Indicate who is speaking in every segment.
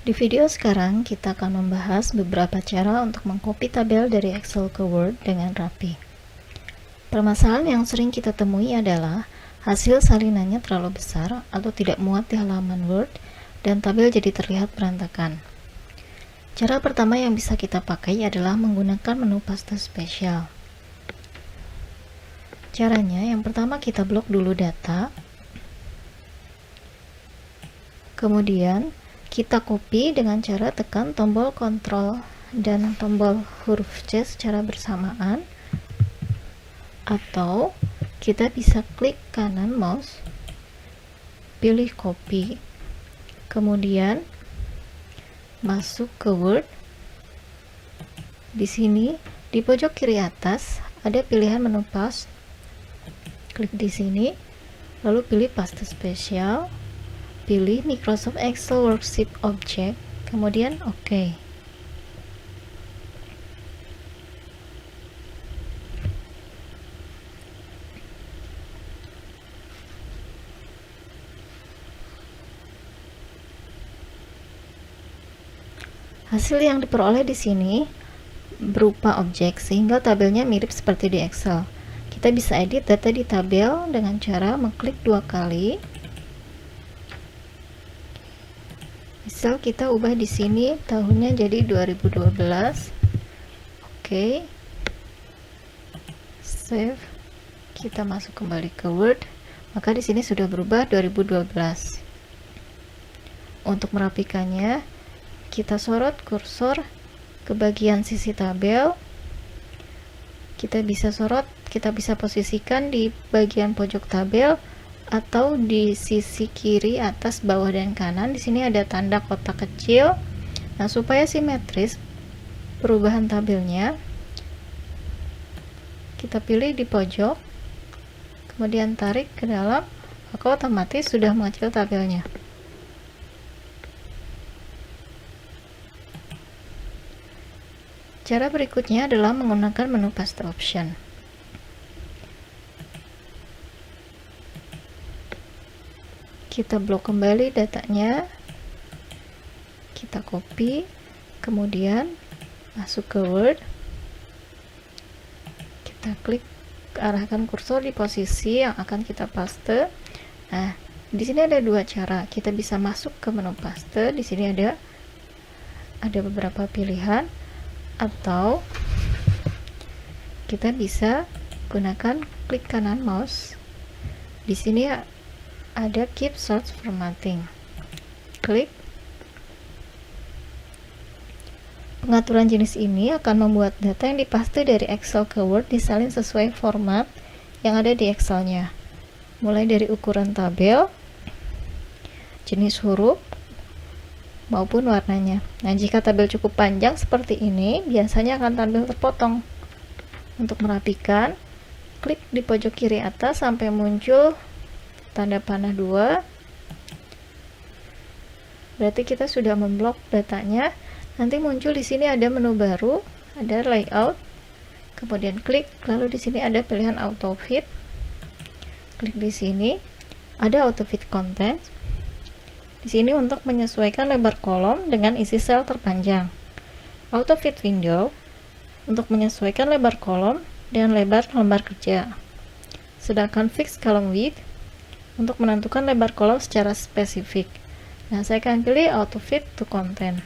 Speaker 1: Di video sekarang, kita akan membahas beberapa cara untuk mengcopy tabel dari Excel ke Word dengan rapi. Permasalahan yang sering kita temui adalah hasil salinannya terlalu besar atau tidak muat di halaman Word dan tabel jadi terlihat berantakan. Cara pertama yang bisa kita pakai adalah menggunakan menu paste spesial. Caranya, yang pertama kita blok dulu data, kemudian kita copy dengan cara tekan tombol Ctrl dan tombol huruf C secara bersamaan, atau kita bisa klik kanan mouse, pilih copy, kemudian masuk ke Word. Di sini di pojok kiri atas ada pilihan menu paste, klik di sini, lalu pilih paste spesial, pilih Microsoft Excel Worksheet Object, kemudian OK. Hasil yang diperoleh di sini berupa objek, sehingga tabelnya mirip seperti di Excel. Kita bisa edit data di tabel dengan cara mengklik 2 kali. Misal kita ubah di sini tahunnya jadi 2012. Oke. Save. Kita masuk kembali ke Word. Maka di sini sudah berubah 2012. Untuk merapikannya, kita sorot kursor ke bagian sisi tabel. Kita bisa posisikan di bagian pojok tabel atau di sisi kiri, atas, bawah, dan kanan. Di sini ada tanda kotak kecil. Nah, supaya simetris perubahan tabelnya, kita pilih di pojok, kemudian tarik ke dalam, maka otomatis sudah mengecil tabelnya. Cara berikutnya adalah menggunakan menu paste option. Kita blok kembali datanya, kita copy, kemudian masuk ke Word, kita klik, arahkan kursor di posisi yang akan kita paste. Nah, di sini ada dua cara. Kita bisa masuk ke menu paste, di sini ada beberapa pilihan, atau kita bisa gunakan klik kanan mouse. Di sini ada keep search formatting. Klik. Pengaturan jenis ini akan membuat data yang dipaste dari Excel ke Word disalin sesuai format yang ada di Excel-nya. Mulai dari ukuran tabel, jenis huruf, maupun warnanya. Nah, jika tabel cukup panjang seperti ini, biasanya akan tampil terpotong. Untuk merapikan, klik di pojok kiri atas sampai muncul tanda panah 2. Berarti kita sudah memblok datanya. Nanti muncul di sini ada menu baru, ada layout. Kemudian klik, lalu di sini ada pilihan auto fit. Klik di sini, ada auto fit content. Di sini untuk menyesuaikan lebar kolom dengan isi sel terpanjang. Auto fit window untuk menyesuaikan lebar kolom dengan lebar lembar kerja. Sedangkan fix column width untuk menentukan lebar kolom secara spesifik. Nah, saya akan pilih auto fit to content.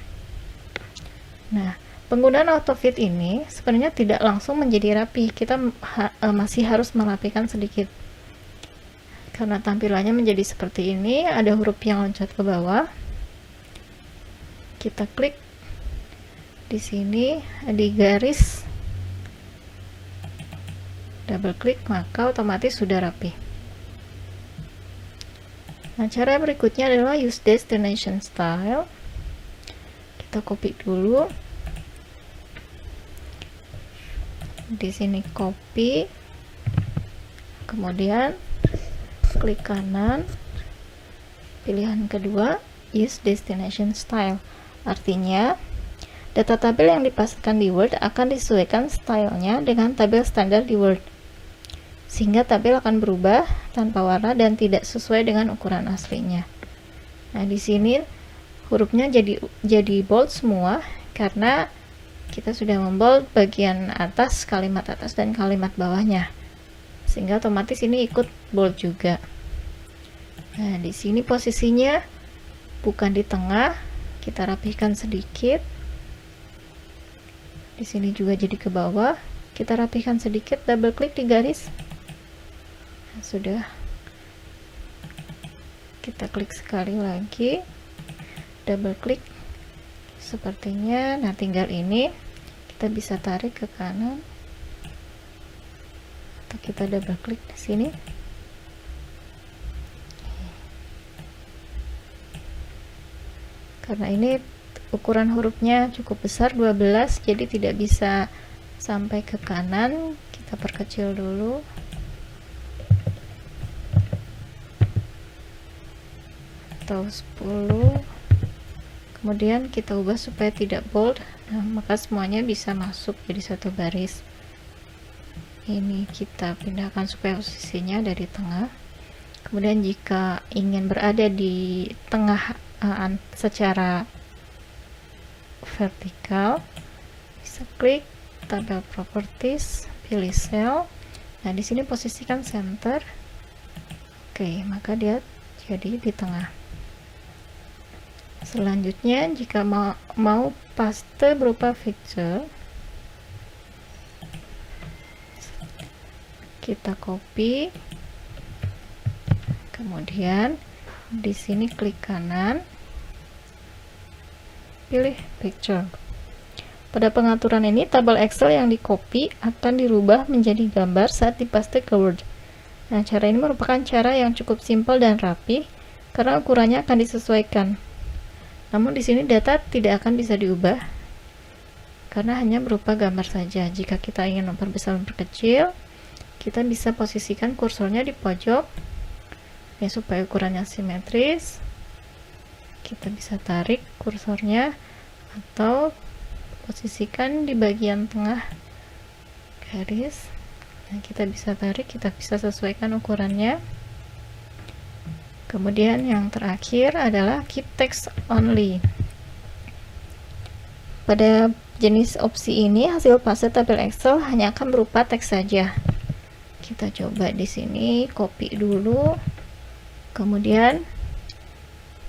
Speaker 1: Nah, penggunaan auto fit ini sebenarnya tidak langsung menjadi rapi. Kita masih harus merapikan sedikit. Karena tampilannya menjadi seperti ini, ada huruf yang loncat ke bawah. Kita klik di sini di garis, double klik, maka otomatis sudah rapi. Nah, cara berikutnya adalah use destination style. Kita copy dulu. Di sini copy, kemudian klik kanan, pilihan kedua, use destination style. Artinya, data tabel yang dipastikan di Word akan disesuaikan stylenya dengan tabel standar di Word, sehingga tabel akan berubah tanpa warna dan tidak sesuai dengan ukuran aslinya. Nah, di sini hurufnya jadi bold semua karena kita sudah membold bagian atas, kalimat atas dan kalimat bawahnya, sehingga otomatis ini ikut bold juga. Nah, di sini posisinya bukan di tengah, kita rapihkan sedikit. Di sini juga jadi ke bawah, kita rapihkan sedikit, double klik di garis. Nah, sudah. Kita klik sekali lagi, double klik sepertinya. Nah, tinggal ini kita bisa tarik ke kanan atau kita double klik di sini. Karena ini ukuran hurufnya cukup besar, 12, jadi tidak bisa sampai ke kanan, kita perkecil dulu. Atau 10. Kemudian kita ubah supaya tidak bold. Nah, maka semuanya bisa masuk jadi satu garis. Ini kita pindahkan supaya posisinya dari tengah. Kemudian jika ingin berada di tengah secara vertikal, bisa klik tabel properties, pilih cell. Nah, di sini posisikan center. Oke, maka dia jadi di tengah. Selanjutnya, jika mau paste berupa picture, kita copy, kemudian di sini klik kanan, pilih picture. Pada pengaturan ini, tabel Excel yang di copy akan dirubah menjadi gambar saat dipaste ke Word. Nah, cara ini merupakan cara yang cukup simpel dan rapi karena ukurannya akan disesuaikan. Namun di sini data tidak akan bisa diubah karena hanya berupa gambar saja. Jika kita ingin memperbesar memperkecil, kita bisa posisikan kursornya di pojok ya supaya ukurannya simetris. Kita bisa tarik kursornya atau posisikan di bagian tengah garis. Nah, kita bisa tarik, kita bisa sesuaikan ukurannya. Kemudian yang terakhir adalah keep text only. Pada jenis opsi ini, hasil paste tabel Excel hanya akan berupa teks saja. Kita coba di sini, copy dulu, kemudian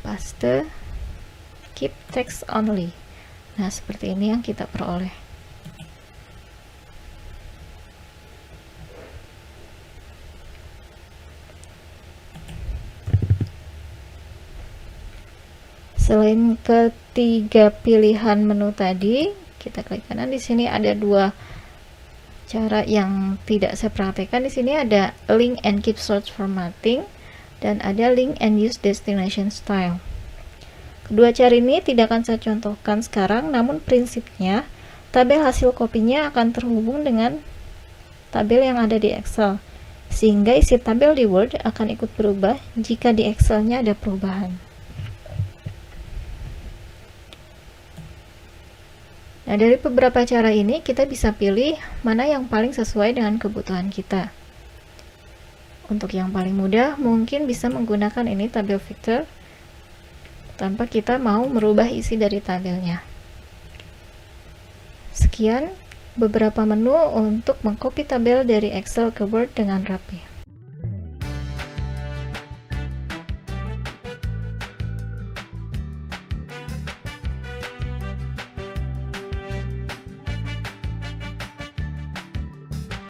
Speaker 1: paste keep text only. Nah, seperti ini yang kita peroleh. Selain ketiga pilihan menu tadi, kita klik kanan. Di sini ada dua cara yang tidak saya praktekkan. Di sini ada link and keep source formatting dan ada link and use destination style. Kedua cara ini tidak akan saya contohkan sekarang, namun prinsipnya tabel hasil kopinya akan terhubung dengan tabel yang ada di Excel, sehingga isi tabel di Word akan ikut berubah jika di Excel-nya ada perubahan. Nah, dari beberapa cara ini kita bisa pilih mana yang paling sesuai dengan kebutuhan kita. Untuk yang paling mudah, mungkin bisa menggunakan ini tabel filter tanpa kita mau merubah isi dari tabelnya. Sekian beberapa menu untuk mengcopy tabel dari Excel ke Word dengan rapi.